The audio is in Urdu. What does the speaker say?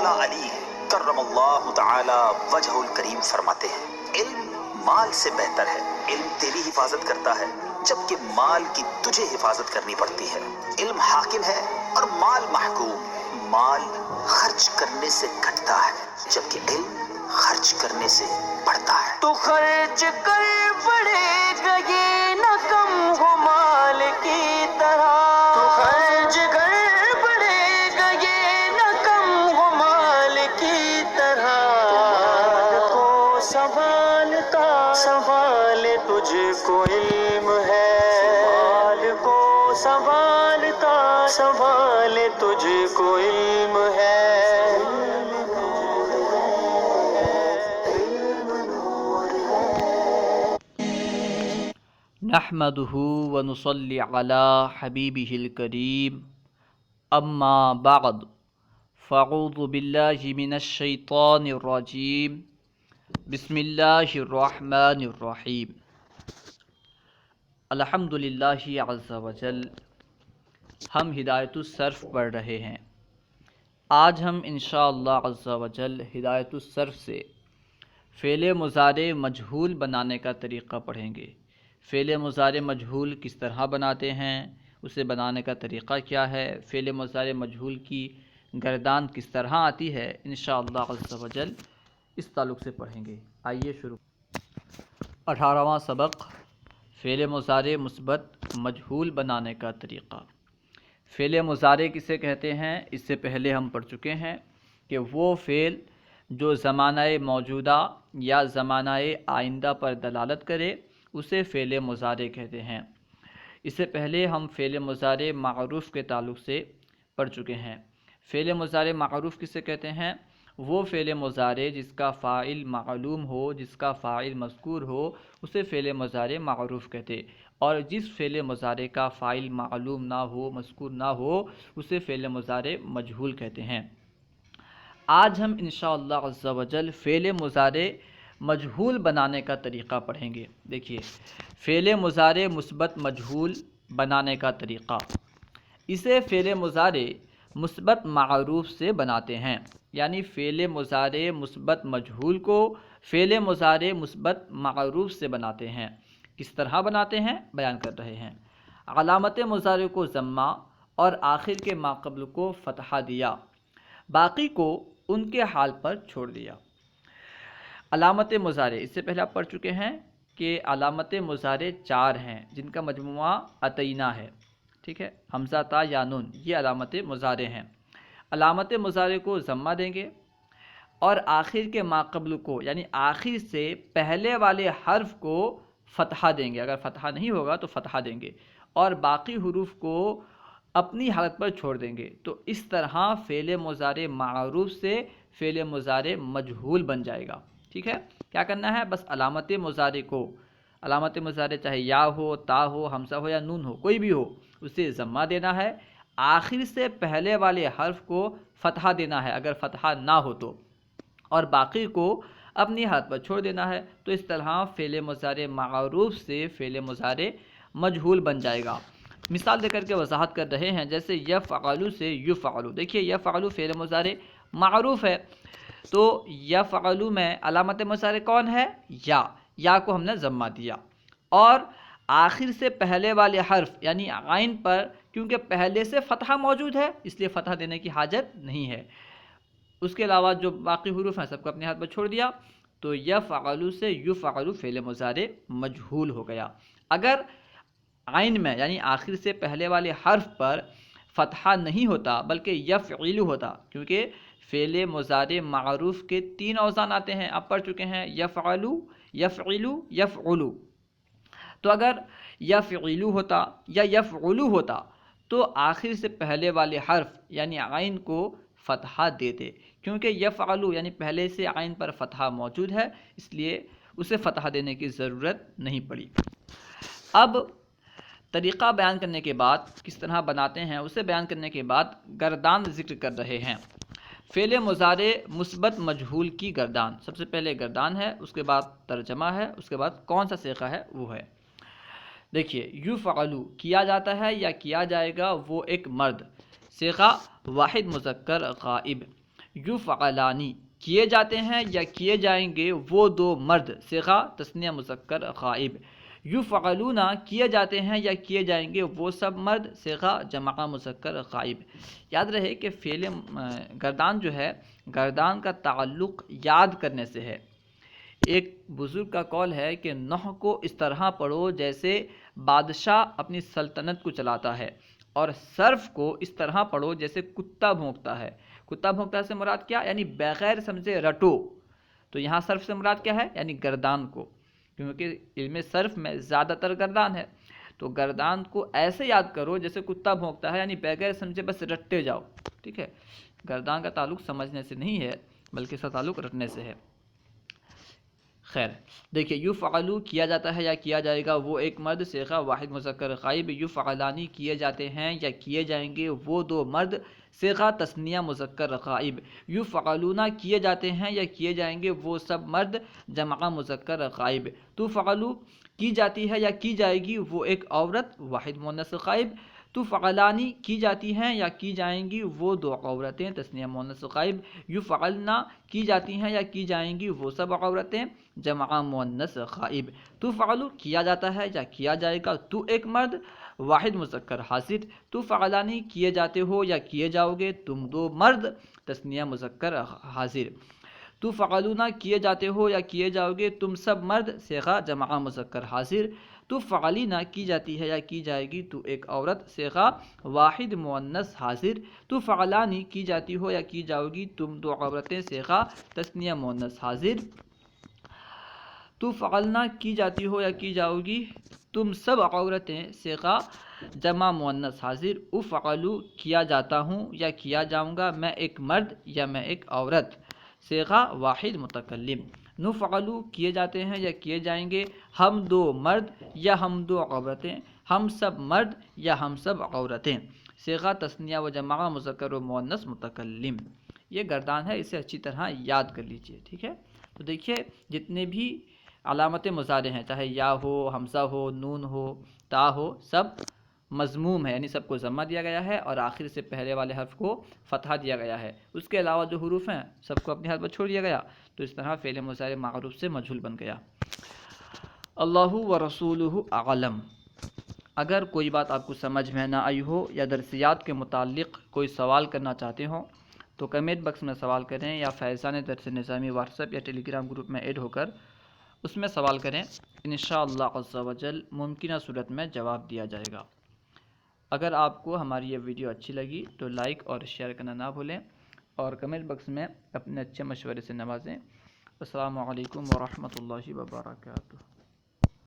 مولا علی کرم اللہ تعالی وجہ الکریم فرماتے ہیں علم مال سے بہتر ہے، علم تیری حفاظت کرتا ہے جبکہ مال کی تجھے حفاظت کرنی پڑتی ہے۔ علم حاکم ہے اور مال محکوم۔ مال خرچ کرنے سے گھٹتا ہے جبکہ علم خرچ کرنے سے بڑھتا ہے۔ تو خرچ کر پڑے گا یہ نہ کم ہو مال کی طرح، تو خرچ کر پڑے گا یہ نہ کم ہو مال کی طرح، مال کو سنبھالتا سنبھالے تجھ کو علم ہے، مال کو سنبھالتا سنبھالے تجھ کو علم ہے۔ نحمده ونصلي على حبيبه الكريم اما بعد فاعوذ بالله من الشيطان الرجيم بسم الله الرحمن الرحيم الحمد للہ عز وجل۔ ہم ہدایت الصرف پڑھ رہے ہیں۔ آج ہم انشاءاللہ عز وجل ہدایت الصرف سے فعل مضارع مجہول بنانے کا طریقہ پڑھیں گے۔ فعل مضارع مجہول کس طرح بناتے ہیں، اسے بنانے کا طریقہ کیا ہے، فعل مضارع مجہول کی گردان کس طرح آتی ہے، انشاءاللہ عز وجل اس تعلق سے پڑھیں گے۔ آئیے شروع۔ 18واں سبق، فعل مضارع مثبت مجہول بنانے کا طریقہ۔ فعل مضارع کسے کہتے ہیں، اس سے پہلے ہم پڑھ چکے ہیں کہ وہ فعل جو زمانہ موجودہ یا زمانہ آئندہ پر دلالت کرے اسے فعل مضارع کہتے ہیں۔ اس سے پہلے ہم فعل مضارع معروف کے تعلق سے پڑھ چکے ہیں۔ فعل مضارع معروف کسے کہتے ہیں، وہ فعل مضارع جس کا فاعل معلوم ہو، جس کا فاعل مذکور ہو، اسے فعل مضارع معروف کہتے، اور جس فعل مضارع کا فاعل معلوم نہ ہو، مذکور نہ ہو، اسے فعل مضارع مجہول کہتے ہیں۔ آج ہم انشاءاللہ عز وجل فعل مضارع مجہول بنانے کا طریقہ پڑھیں گے۔ دیکھیے، فعل مضارع مثبت مجہول بنانے کا طریقہ، اسے فعل مضارع مثبت معروف سے بناتے ہیں، یعنی فعل مضارع مثبت مجہول کو فعل مضارع مثبت معروف سے بناتے ہیں۔ کس طرح بناتے ہیں بیان کر رہے ہیں۔ علامت مضارع کو ضمہ اور آخر کے ماقبل کو فتحہ دیا، باقی کو ان کے حال پر چھوڑ دیا۔ علامت مضارع، اس سے پہلے آپ پڑھ چکے ہیں کہ علامت مضارع 4 ہیں جن کا مجموعہ اتینا ہے، ٹھیک ہے، حمزہ تا یا نون، یہ علامت مضارع ہیں۔ علامت مضارع کو ضمہ دیں گے اور آخر کے ماقبل کو، یعنی آخر سے پہلے والے حرف کو فتحہ دیں گے، اگر فتحہ نہیں ہوگا تو فتحہ دیں گے، اور باقی حروف کو اپنی حالت پر چھوڑ دیں گے۔ تو اس طرح فعل مضارع معروف سے فعل مضارع مجہول بن جائے گا، ٹھیک ہے۔ کیا کرنا ہے، بس علامت مضارع کو، علامت مضارع چاہے یا ہو، تا ہو، حمزہ ہو یا نون ہو، کوئی بھی ہو، اسے ضمہ دینا ہے، آخر سے پہلے والے حرف کو فتحہ دینا ہے اگر فتحہ نہ ہو تو، اور باقی کو اپنی حالت پر چھوڑ دینا ہے۔ تو اس طرح فعل مضارع معروف سے فعل مضارع مجہول بن جائے گا۔ مثال دے کر کے وضاحت کر رہے ہیں، جیسے یفعل سے یفعل۔ دیکھیے یفعل فعل مضارع معروف ہے، تو یفعل میں علامت مضارع کون ہے، یا کو ہم نے ضمہ دیا، اور آخر سے پہلے والے حرف یعنی عین پر کیونکہ پہلے سے فتحہ موجود ہے اس لیے فتحہ دینے کی حاجت نہیں ہے، اس کے علاوہ جو باقی حروف ہیں سب کو اپنے ہاتھ پر چھوڑ دیا، تو یفعل سے یفعل فعل مضارع مجہول ہو گیا۔ اگر عین میں یعنی آخر سے پہلے والے حرف پر فتحہ نہیں ہوتا بلکہ یفعل ہوتا، کیونکہ فعل مضارع معروف کے 3 اوزان آتے ہیں، آپ پڑھ چکے ہیں، یفعل، یفعل، یفعل۔ تو اگر یفعل ہوتا یا یفعل ہوتا تو آخر سے پہلے والے حرف یعنی عین کو فتحہ دیتے، کیونکہ یفعل یعنی پہلے سے عین پر فتحہ موجود ہے، اس لیے اسے فتحہ دینے کی ضرورت نہیں پڑی۔ اب طریقہ بیان کرنے کے بعد کس طرح بناتے ہیں اسے بیان کرنے کے بعد گردان ذکر کر رہے ہیں۔ فعل مضارع مثبت مجہول کی گردان، سب سے پہلے گردان ہے، اس کے بعد ترجمہ ہے، اس کے بعد کون سا صیغہ ہے وہ ہے۔ دیکھیے یفعل کیا جاتا ہے یا کیا جائے گا وہ ایک مرد، صیغہ واحد مذکر غائب۔ یفعلانی کیے جاتے ہیں یا کیے جائیں گے وہ دو مرد، صیغہ تثنیہ مذکر غائب۔ یفعلون کیے جاتے ہیں یا کیے جائیں گے وہ سب مرد، صیغہ جمع مذکر غائب۔ یاد رہے کہ فعل گردان جو ہے، گردان کا تعلق یاد کرنے سے ہے۔ ایک بزرگ کا قول ہے کہ نحو کو اس طرح پڑھو جیسے بادشاہ اپنی سلطنت کو چلاتا ہے، اور صرف کو اس طرح پڑھو جیسے کتا بھونکتا ہے۔ کتا بھونکتا سے مراد کیا؟ یعنی بغیر سمجھے رٹو۔ تو یہاں صرف سے مراد کیا ہے؟ یعنی گردان کو، کیونکہ علم صرف میں زیادہ تر گردان ہے۔ تو گردان کو ایسے یاد کرو جیسے کتا بھونکتا ہے، یعنی بغیر سمجھے بس رٹتے جاؤ، ٹھیک ہے؟ گردان کا تعلق سمجھنے سے نہیں ہے بلکہ اس کا تعلق رٹنے سے ہے۔ خیر دیکھیے، یفعلو کیا جاتا ہے یا کیا جائے گا وہ ایک مرد، صیغہ واحد مذکر غائب۔ یفعلانی کیے جاتے ہیں یا کیے جائیں گے وہ دو مرد، صیغہ تثنیہ مذکر غائب۔ یفعلون کیے جاتے ہیں یا کیے جائیں گے وہ سب مرد، جمع مذکر غائب۔ تفعلو کی جاتی ہے یا کی جائے گی وہ ایک عورت، واحد مؤنث غائب۔ تفعلانی کی جاتی ہیں یا کی جائیں گی وہ دو عورتیں، تثنیہ مؤنث غائب۔ یفعلنا کی جاتی ہیں یا کی جائیں گی وہ سب عورتیں، جمع مؤنث غائب۔ تفعلو کیا جاتا ہے یا کیا جائے گا تو ایک مرد، واحد مذکر حاضر۔ تفعلانی کیے جاتے ہو یا کیے جاؤ گے تم دو مرد، تثنیہ مذکر حاضر۔ تفعلون کیے جاتے ہو یا کیے جاؤ گے تم سب مرد، صیغہ جمع مذکر حاضر۔ تفعلین کی جاتی ہے یا کی جائے گی تو ایک عورت، صیغہ واحد مؤنث حاضر۔ تفعلانی کی جاتی ہو یا کی جاؤ گی تم دو عورتیں، صیغہ تثنیہ مؤنث حاضر۔ تفعلنا کی جاتی ہو یا کی جاؤ گی تم سب عورتیں، صیغہ جمع مؤنث حاضر۔ افعلو کیا جاتا ہوں یا کیا جاؤں گا میں ایک مرد یا میں ایک عورت، صیغہ واحد متکلم۔ نفعلو کیے جاتے ہیں یا کیے جائیں گے ہم دو مرد یا ہم دو عورتیں، ہم سب مرد یا ہم سب عورتیں، صیغہ تثنیہ و جمع مذکر و مؤنث متکلم۔ یہ گردان ہے، اسے اچھی طرح یاد کر لیجئے، ٹھیک ہے؟ تو دیکھیے جتنے بھی علامت مضارع ہیں، چاہے یا ہو، حمزہ ہو، نون ہو، تا ہو، سب مضموم ہے، یعنی سب کو ضمہ دیا گیا ہے اور آخر سے پہلے والے حرف کو فتحہ دیا گیا ہے۔ اس کے علاوہ جو حروف ہیں سب کو اپنی حالت پر چھوڑ دیا گیا، تو اس طرح فعل مضارع معروف سے مجہول بن گیا۔ اللہ و رسولہ اعلم۔ اگر کوئی بات آپ کو سمجھ میں نہ آئی ہو یا درسیات کے متعلق کوئی سوال کرنا چاہتے ہوں تو کمنٹ باکس میں سوال کریں، یا فیضان درس نظامی واٹس ایپ یا ٹیلی گرام گروپ میں ایڈ ہو کر اس میں سوال کریں، انشاءاللہ عز و جل ممکنہ صورت میں جواب دیا جائے گا۔ اگر آپ کو ہماری یہ ویڈیو اچھی لگی تو لائک اور شیئر کرنا نہ بھولیں، اور کمنٹ باکس میں اپنے اچھے مشورے سے نوازیں۔ السلام علیکم ورحمۃ اللہ وبرکاتہ۔